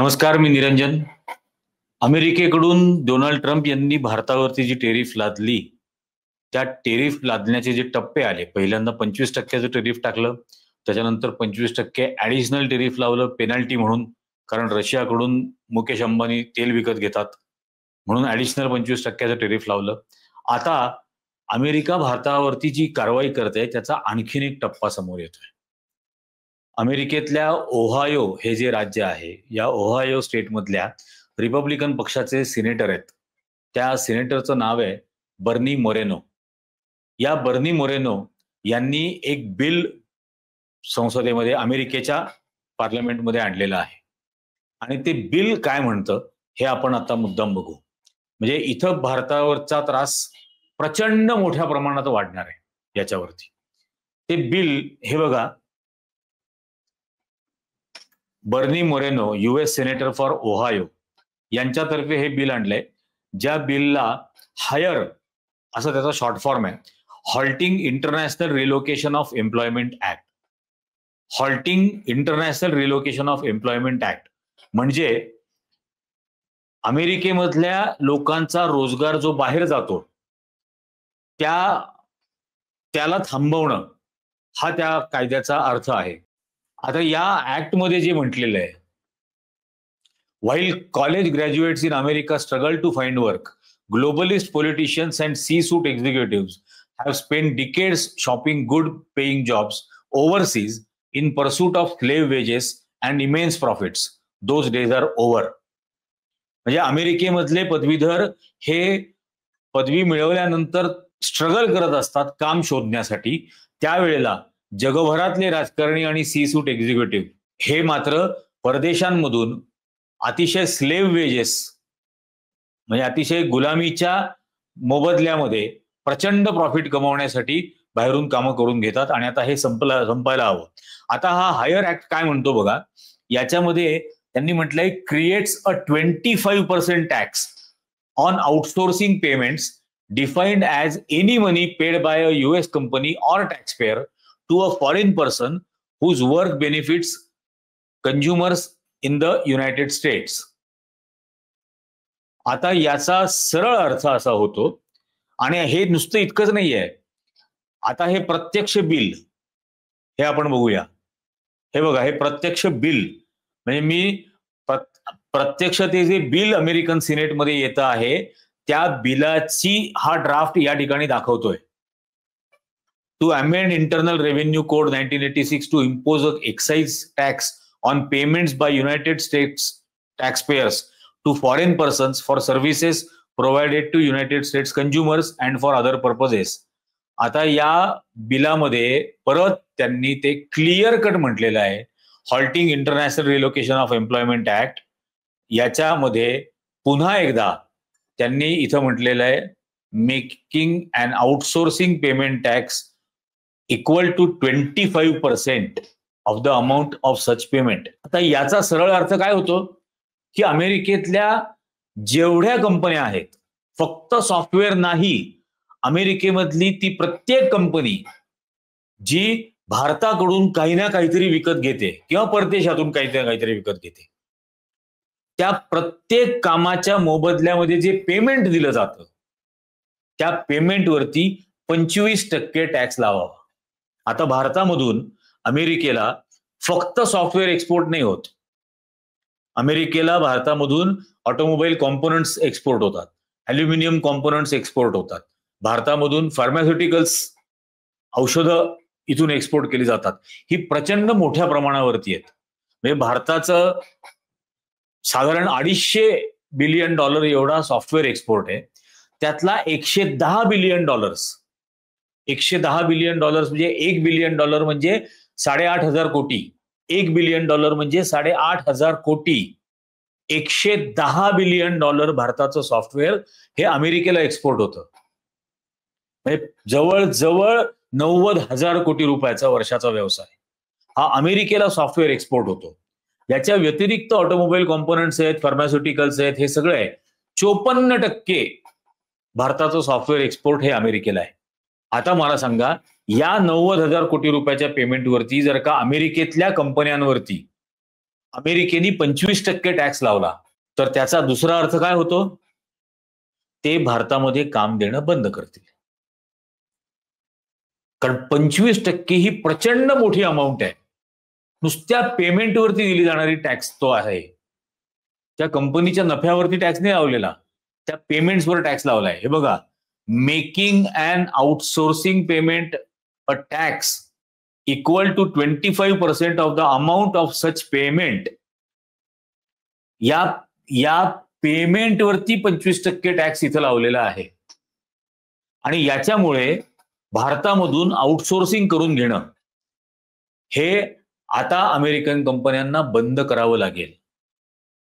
नमस्कार, मी Niranjan. अमेरिकेकडून Donald Trump यांनी भारतावरती जी tariff लादली, त्या टेरिफ लादण्याचे जे टप्पे आले, पहिल्यांदा 25% टेरिफ टाकलं, त्याच्यानंतर 25% ॲडिशनल टेरिफ लावलं पेनल्टी म्हणून, कारण रशियाकडून मुकेश अंबानी तेल विकत घेतात, म्हणून ॲडिशनल 25% टेरिफ लावलं. आता अमेरिका भारतावरती जी कारवाई करते त्याचा आणखीन एक टप्पा समोर येतोय. अमेरिकेतल्या ओहायो हे जे राज्य आहे, या ओहायो स्टेटमधल्या रिपब्लिकन पक्षाचे सिनेटर आहेत. त्या सिनेटरचं नाव आहे बर्नी मोरेनो. या बर्नी मोरेनो यांनी एक बिल संसदेमध्ये अमेरिकेच्या पार्लमेंटमध्ये आणलेलं आहे. आणि ते बिल काय म्हणतं हे आपण आता मुद्दाम बघू. म्हणजे इथं भारतावरचा त्रास प्रचंड मोठ्या प्रमाणात वाढणार आहे याच्यावरती. ते बिल हे बघा, Bernie Moreno US senator for Ohio यांच्यातर्फे हे बिल आणलंय, ज्या बिलला हायर असं त्याचा शॉर्ट फॉर्म आहे, halting international relocation of employment act. Halting international relocation of employment act म्हणजे अमेरिकेमधल्या लोकांचा रोजगार जो बाहेर जातो त्याला थांबवणं हा त्या कायद्याचा अर्थ आहे. आता या ऍक्ट मध्ये जे म्हटलेलं आहे, while college graduates in America struggle to find work, globalist politicians and C-suite executives have spent decades shopping good paying jobs overseas in pursuit of slave wages and immense profits. Those days are over. म्हणजे अमेरिकेमधले पदवीधर हे पदवी मिळवल्यानंतर struggle करत असतात काम शोधण्यासाठी. त्यावेळेला जगभरातले राजकारणी आणि C-suite एक्झिक्युटिव्ह हे मात्र परदेशांमधून अतिशय स्लेव्ह वेजेस म्हणजे अतिशय गुलामीच्या मोबदल्यामध्ये प्रचंड प्रॉफिट कमवण्यासाठी बाहेरून कामं करून घेतात. आणि आता हे संपायला हवं. आता हा हायर ऍक्ट काय म्हणतो बघा, याच्यामध्ये त्यांनी म्हटलंय creates a 25% tax on outsourcing payments defined as any money paid by a US company or tax payer to a foreign person whose work benefits consumers in the United States. आता याचा सरळ अर्थ असा होतो, आणि हे नुसतं इतकंच नाहीये. आता हे प्रत्यक्ष बिल हे आपण बघूया. हे बघा, हे प्रत्यक्ष बिल म्हणजे मी प्रत्यक्ष ते जे बिल अमेरिकन सिनेटमध्ये येतं आहे त्या बिलाची हा ड्राफ्ट या ठिकाणी दाखवतोय. To amend Internal Revenue Code 1986 to impose an excise tax on payments by United States taxpayers to foreign persons for services provided to United States consumers and for other purposes. आता या बिलामध्ये परत त्यांनी ते clear cut म्हटलेलं आहे, halting international relocation of employment act. याच्यामध्ये पुन्हा एकदा त्यांनी इथं म्हटलेलं आहे making and outsourcing payment tax equal to 25% of the amount of such payment. आता याचा सरळ अर्थ काय होतो की अमेरिकेतल्या जेवढ्या कंपन्या आहेत, फक्त सॉफ्टवेअर नाही, अमेरिकेमधली ती प्रत्येक कंपनी जी भारताकडून काही ना काहीतरी विकत घेते किंवा परदेशातून काही ना काहीतरी विकत घेते, त्या प्रत्येक कामाच्या मोबदल्यामध्ये जे पेमेंट दिलं जातं त्या पेमेंटवरती 25% टॅक्स लावावा. आता भारतामधून अमेरिकेला फक्त सॉफ्टवेअर एक्सपोर्ट नाही होत. अमेरिकेला भारतामधून ऑटोमोबाईल कॉम्पोनंट्स एक्सपोर्ट होतात, अल्युमिनियम कॉम्पोनंट्स एक्सपोर्ट होतात, भारतामधून फार्मास्युटिकल्स औषधं इथून एक्सपोर्ट केली जातात. ही प्रचंड मोठ्या प्रमाणावरती आहेत. म्हणजे भारताचं साधारण $250 बिलियन एवढा सॉफ्टवेअर एक्सपोर्ट आहे. त्यातला $110 बिलियन 110 बिलियन म्हणजे $1 बिलियन म्हणजे 8,500 कोटी. $1 बिलियन म्हणजे 8,500 कोटी. $110 बिलियन भारताचं सॉफ्टवेअर हे अमेरिकेला एक्सपोर्ट होतं. म्हणजे जवळजवळ 90,000 कोटी रुपयाचा वर्षाचा व्यवसाय हा अमेरिकेला सॉफ्टवेअर एक्सपोर्ट होतो. याच्या व्यतिरिक्त ऑटोमोबाईल कॉम्पोनंट्स आहेत, फार्मास्युटिकल्स आहेत, हे सगळं आहे. 54% भारताचं सॉफ्टवेअर एक्सपोर्ट हे अमेरिकेला आहे. आता मला सांगा, या 90,000 कोटी रुपयाच्या पेमेंटवरती जर का अमेरिकेतल्या कंपन्यांवरती अमेरिकेने 25% टॅक्स लावला तर त्याचा दुसरा अर्थ काय होतो? ते भारतामध्ये काम देणं बंद करतील. कारण 25% ही प्रचंड मोठी अमाऊंट आहे. नुसत्या पेमेंटवरती दिली जाणारी टॅक्स तो आहे. त्या कंपनीच्या नफ्यावरती टॅक्स नाही लावलेला, त्या पेमेंट्सवर टॅक्स लावलाय. हे बघा, making and outsourcing payment a tax equal to 25% of the amount of such payment. या पेमेंटवरती 25% टॅक्स इथं लावलेला आहे. आणि याच्यामुळे भारतामधून आउटसोर्सिंग करून घेणं हे आता अमेरिकन कंपन्यांना बंद करावं लागेल.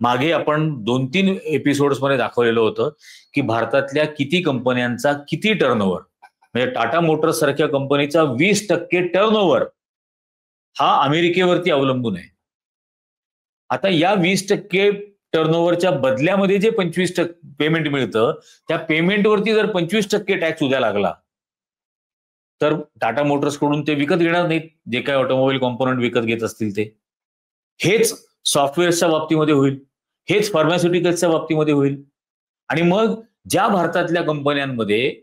मागे आपण 2-3 एपिसोड्समध्ये दाखवलेलं होतं की भारतातल्या किती कंपन्यांचा किती टर्नओव्हर, म्हणजे टाटा मोटर्स सारख्या कंपनीचा 20% टर्नओव्हर हा अमेरिकेवरती अवलंबून आहे. आता या 20% टर्नओव्हरच्या बदल्यामध्ये जे 25% पेमेंट मिळतं, त्या पेमेंटवरती जर 25% टॅक्स उद्या लागला तर टाटा मोटर्स कडून ते विकत घेणार नाहीत, जे काही ऑटोमोबाईल कॉम्पोनंट विकत घेत असतील ते. हेच सॉफ्टवेअरच्या बाबतीमध्ये होईल, हेच फार्मास्युटिकल्सच्या बाबतीमध्ये होईल. आणि मग ज्या भारतातल्या कंपन्यांमध्ये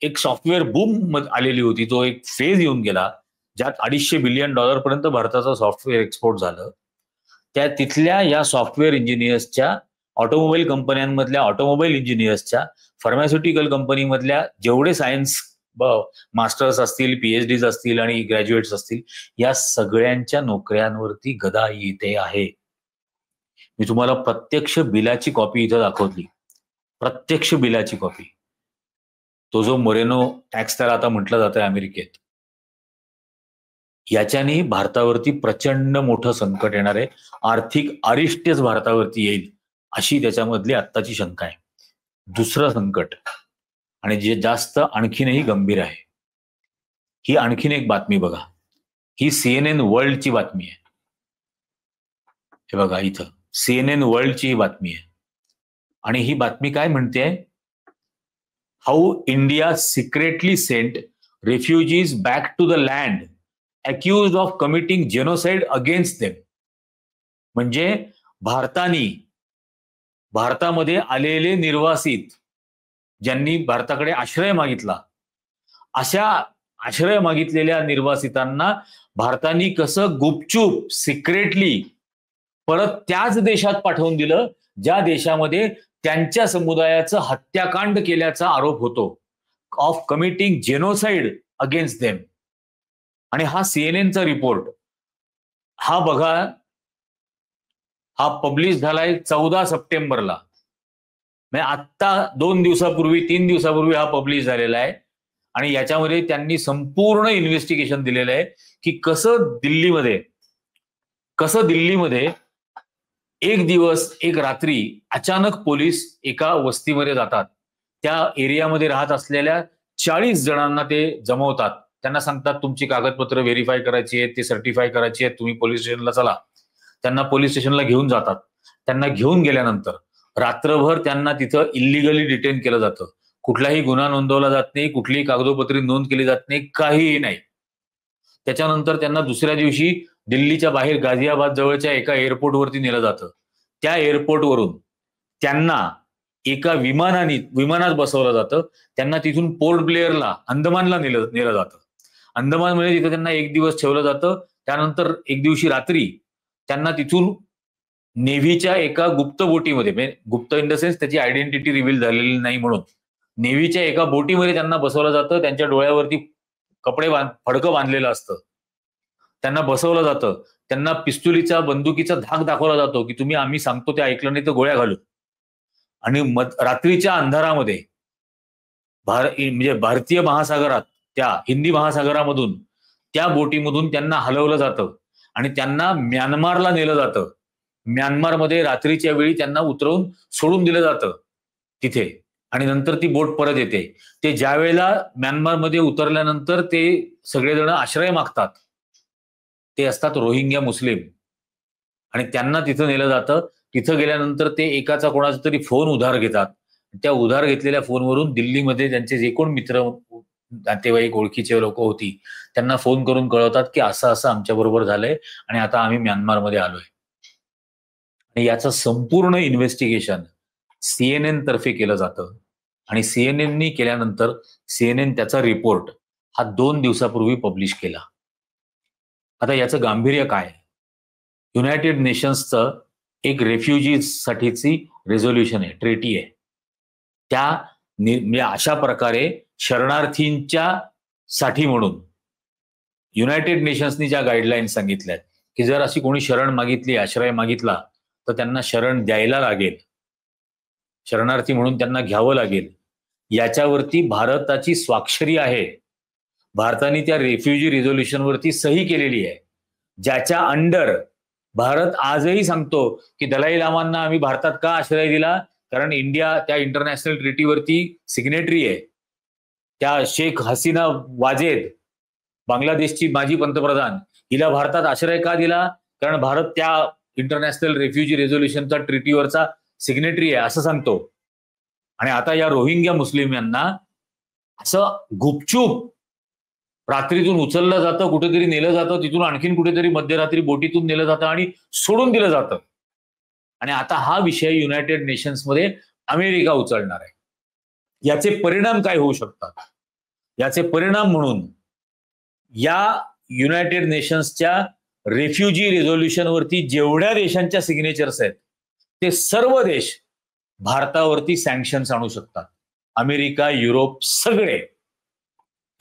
एक सॉफ्टवेअर बूम आलेली होती, तो एक फेज येऊन गेला ज्यात $250 बिलियन पर्यंत भारताचं सॉफ्टवेअर एक्सपोर्ट झालं, त्या तिथल्या या सॉफ्टवेअर इंजिनियर्सच्या, ऑटोमोबाईल कंपन्यांमधल्या ऑटोमोबाईल इंजिनियर्सच्या, फार्मास्युटिकल कंपनीमधल्या जेवढे सायन्स मास्टर्स असतील, पीएचडीज असतील आणि ग्रॅज्युएट्स असतील, या सगळ्यांच्या नोकऱ्यांवरती गदा येते आहे. मी तुम्हाला प्रत्यक्ष बिलाची कॉपी इथं दाखवली, प्रत्यक्ष बिलाची कॉपी. तो जो मोरेनो टॅक्स त्याला आता म्हटलं जातं अमेरिकेत, याच्याने भारतावरती प्रचंड मोठं संकट येणार आहे. आर्थिक अरिष्टच भारतावरती येईल अशी त्याच्यामधली आत्ताची शंका आहे. दुसरं संकट, आणि जे जास्त आणखीनही गंभीर आहे, ही आणखीन एक बातमी बघा. ही CNN वर्ल्डची बातमी आहे. हे बघा इथं CNN वर्ल्डची ही बातमी आहे. आणि ही बातमी काय म्हणते? How India secretly sent refugees back to the land accused of committing genocide against them. म्हणजे भारतामध्ये आलेले निर्वासित, ज्यांनी भारताकडे आश्रय मागितला, अशा आश्रय मागितलेल्या निर्वासितांना भारताने कसं गुपचूप सिक्रेटली परत त्याच देशात पाठवून दिलं ज्या देशामध्ये त्यांच्या समुदायाचं हत्याकांड केल्याचा आरोप होतो, of committing genocide against them. आणि हा सीएनएनचा रिपोर्ट, हा बघा, हा पब्लिश झालाय 14 सप्टेंबरला. म्हणजे आत्ता 2 दिवसापूर्वी 3 दिवसापूर्वी हा पब्लिश झालेला आहे. आणि याच्यामध्ये त्यांनी संपूर्ण इन्व्हेस्टिगेशन दिलेलं आहे की कसं दिल्लीमध्ये एक दिवस एक रात्री अचानक पोलीस एका वस्तीमध्ये जातात, त्या एरियामध्ये राहत असलेल्या 40 जणांना ते जमवतात, त्यांना सांगतात तुमची कागदपत्र व्हेरीफाय करायची आहेत, ते सर्टिफाय करायची आहेत, तुम्ही पोलीस स्टेशनला चला. त्यांना पोलीस स्टेशनला घेऊन जातात. त्यांना घेऊन गेल्यानंतर रात्रभर त्यांना तिथं इल्लिगली डिटेन केलं जातं. कुठलाही गुन्हा नोंदवला जात नाही, कुठलीही कागदोपत्री नोंद केली जात नाही, काहीही नाही. त्याच्यानंतर त्यांना दुसऱ्या दिवशी दिल्लीच्या बाहेर गाझियाबाद जवळच्या एका एअरपोर्टवरती नेलं जातं. त्या एअरपोर्टवरून त्यांना एका विमानात बसवलं जातं. त्यांना तिथून पोर्ट ब्लेअरला, अंदमानला नेलं जातं. अंदमानमध्ये तिथं त्यांना एक दिवस ठेवलं जातं. त्यानंतर एक दिवशी रात्री त्यांना तिथून नेव्हीच्या एका गुप्त बोटीमध्ये, म्हणजे गुप्त इन द सेन्स त्याची आयडेंटिटी रिव्हील झालेली नाही म्हणून, नेव्हीच्या एका बोटीमध्ये त्यांना बसवलं जातं. त्यांच्या डोळ्यावरती फडकं बांधलेलं असतं. त्यांना बसवलं जातं. त्यांना पिस्तुलीचा, बंदुकीचा धाक दाखवला जातो की तुम्ही आम्ही सांगतो ते ऐकलं नाही तर गोळ्या घालू. आणि रात्रीच्या अंधारामध्ये म्हणजे भारतीय महासागरात, त्या हिंदी महासागरामधून त्या बोटीमधून त्यांना हलवलं जातं आणि त्यांना म्यानमारला नेलं जातं. म्यानमारमध्ये रात्रीच्या वेळी त्यांना उतरवून सोडून दिलं जातं तिथे, आणि नंतर ती बोट परत येते. ते ज्या वेळेला म्यानमारमध्ये उतरल्यानंतर ते सगळेजण आश्रय मागतात, ते असतात रोहिंग्या मुस्लिम, आणि त्यांना तिथं नेलं जातं. तिथं गेल्यानंतर ते एकाचा कोणाचा तरी फोन उधार घेतात. त्या उधार घेतलेल्या फोनवरून दिल्लीमध्ये त्यांचे जे कोण मित्र, नातेवाईक, ओळखीचे लोक होती, त्यांना फोन करून कळवतात की असं असं आमच्या बरोबर झालंय आणि आता आम्ही म्यानमारमध्ये आलोय. याचं संपूर्ण इन्व्हेस्टिगेशन CNN तर्फे केलं जातं आणि CNNनी केल्यानंतर CNN त्याचा रिपोर्ट हा 2 दिवसापूर्वी पब्लिश केला. आता याचं गांभीर्य काय? युनायटेड नेशन्सचं एक रेफ्युजीसाठीची रेझोल्युशन आहे, ट्रेटी आहे. त्या अशा प्रकारे शरणार्थींच्या साठी म्हणून युनायटेड नेशन्सनी ज्या गाईडलाईन सांगितल्यात की जर अशी कोणी शरण मागितली, आश्रय मागितला तर त्यांना शरण द्यायला लागेल, शरणार्थी म्हणून त्यांना घ्यावं लागेल. याच्यावरती भारताची स्वाक्षरी आहे. भारताने त्या रेफ्युजी रिझोल्युशनवरती सही केलेली आहे, ज्याच्या अंडर भारत आजही सांगतो की दलाई लामांना आम्ही भारतात का आश्रय दिला, कारण इंडिया त्या इंटरनॅशनल ट्रीटीवरती सिग्नेटरी आहे. त्या शेख हसीना वाजेद, बांगलादेशची माजी पंतप्रधान, हिला भारतात आश्रय का दिला, कारण भारत त्या इंटरनॅशनल रेफ्युजी रेझोल्युशनचा ट्रीटीवरचा सिग्नेटरी आहे असं सांगतो. आणि आता या रोहिंग्या मुस्लिम यांना असं गुपचूप रात्रीतून उचललं जातं, कुठेतरी नेलं जातं, तिथून आणखीन कुठेतरी मध्यरात्री बोटीतून नेलं जातं आणि सोडून दिलं जातं. आणि आता हा विषय युनायटेड नेशन्समध्ये अमेरिका उचलणार आहे. याचे परिणाम काय होऊ शकतात? याचे परिणाम म्हणून या युनायटेड नेशन्सच्या रेफ्युजी रिझोल्युशनवरती जेवढ्या देशांच्या सिग्नेचर्स आहेत ते सर्व देश भारतावरती सँक्शन्स आणू शकतात. अमेरिका, युरोप, सगळे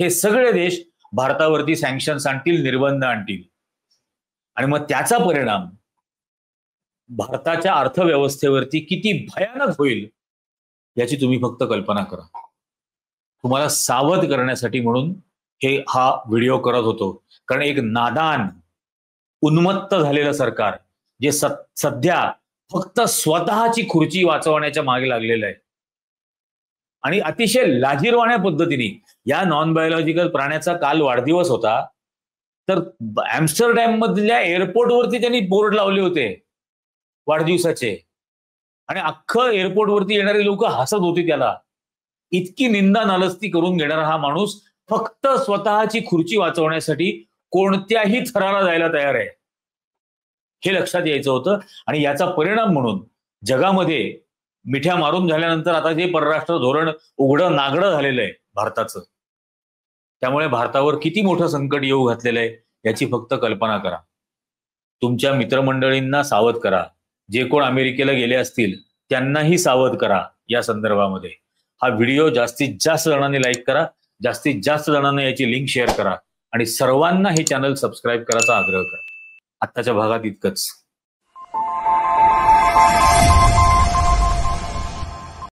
हे सगळे देश भारतावरती सँक्शन्स आणतील, निर्बंध आणतील. आणि मग त्याचा परिणाम भारताच्या अर्थव्यवस्थेवरती किती भयानक होईल याची तुम्ही फक्त कल्पना करा. तुम्हाला सावध करण्यासाठी म्हणून हा व्हिडिओ करत होतो. कारण एक नादान, उन्मत्त झालेलं सरकार जे सध्या फक्त स्वतःची खुर्ची वाचवण्याच्या मागे लागलेलं आहे आणि अतिशय लाजिरवाण्या पद्धतीने या नॉन बायोलॉजिकल प्राण्याचा काल वाढदिवस होता, तर एम्स्टरडॅम मधल्या एअरपोर्टवरती त्यांनी बोर्ड लावले होते वाढदिवसाचे आणि अख्खं एअरपोर्टवरती येणारे लोक हसत होते त्याला. इतकी निंदा नालस्ती करून घेणारा हा माणूस फक्त स्वतःची खुर्ची वाचवण्यासाठी कोणत्याही थराला जायला तयार आहे, हे लक्षात यायचं होतं. आणि याचा परिणाम म्हणून जगामध्ये मिठ्या मारून झाल्यानंतर आता जे परराष्ट्र धोरण उघडं नागडं झालेलं आहे भारताचं, त्यामुळे भारतावर किती मोठं संकट येऊ घातलेलं आहे याची फक्त कल्पना करा. तुमच्या मित्रमंडळींना सावध करा. जे कोण अमेरिकेला गेले असतील त्यांनाही सावध करा या संदर्भामध्ये. हा व्हिडिओ जास्तीत जास्त जणांनी लाईक करा, जास्तीत जास्त जणांना याची लिंक शेअर करा आणि सर्वांना हे चॅनल सबस्क्राईब करायचा आग्रह करा. आत्ताच्या भागात इतकंच.